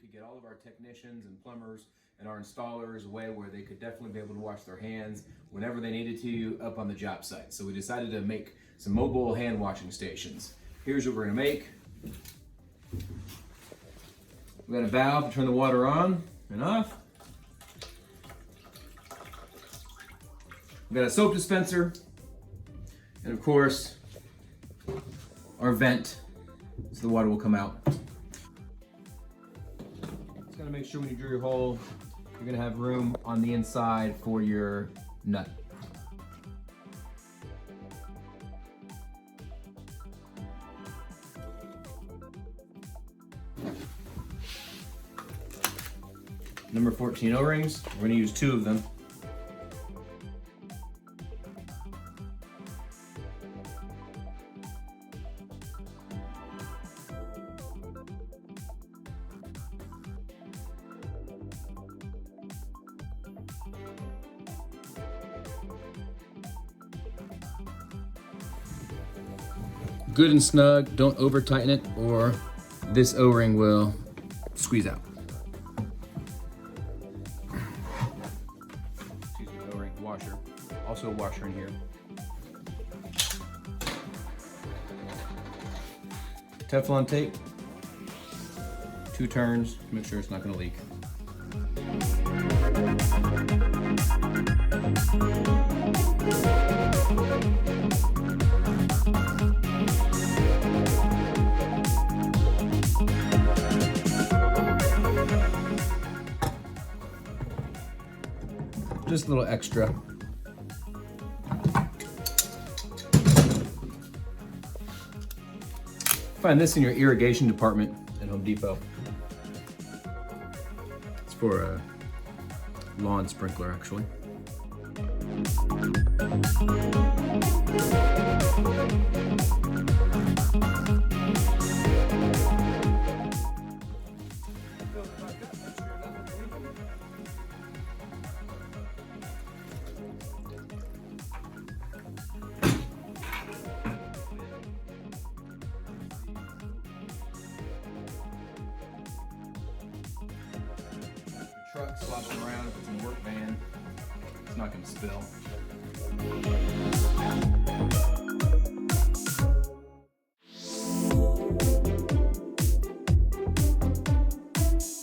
could get all of our technicians and plumbers and our installers away where they could definitely be able to wash their hands whenever they needed to up on the job site. So we decided to make some mobile hand washing stations. Here's what we're gonna make. We got a valve to turn the water on and off. We got a soap dispenser, and of course, our vent so the water will come out. Just gotta make sure when you drill your hole, you're gonna have room on the inside for your nut. Number 14 O-rings, we're gonna use 2 of them. Good and snug, don't over tighten it or this O-ring will squeeze out. Excuse me, O-ring washer. Also a washer in here. Teflon tape. 2 turns to make sure it's not gonna leak. Just a little extra. Find this in your irrigation department at Home Depot. It's for a lawn sprinkler, actually. Truck sloshing around, if it's in a work van, it's not going to spill.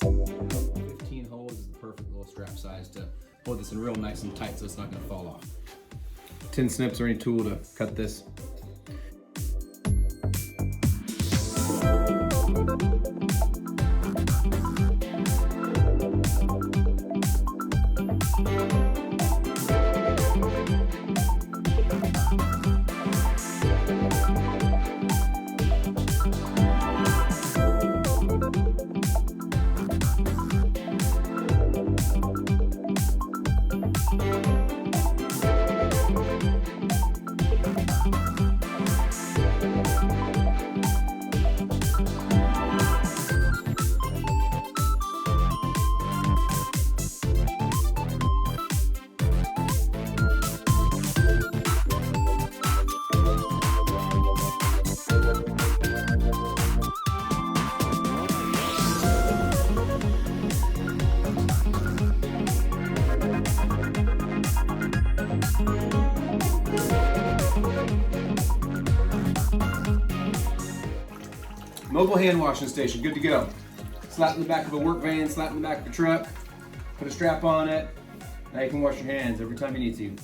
About 15 holes is the perfect little strap size to hold this in real nice and tight so it's not going to fall off. 10 snips or any tool to cut this. Mobile hand washing station, good to go. Slap in the back of a work van, slap in the back of a truck, put a strap on it. Now you can wash your hands every time you need to.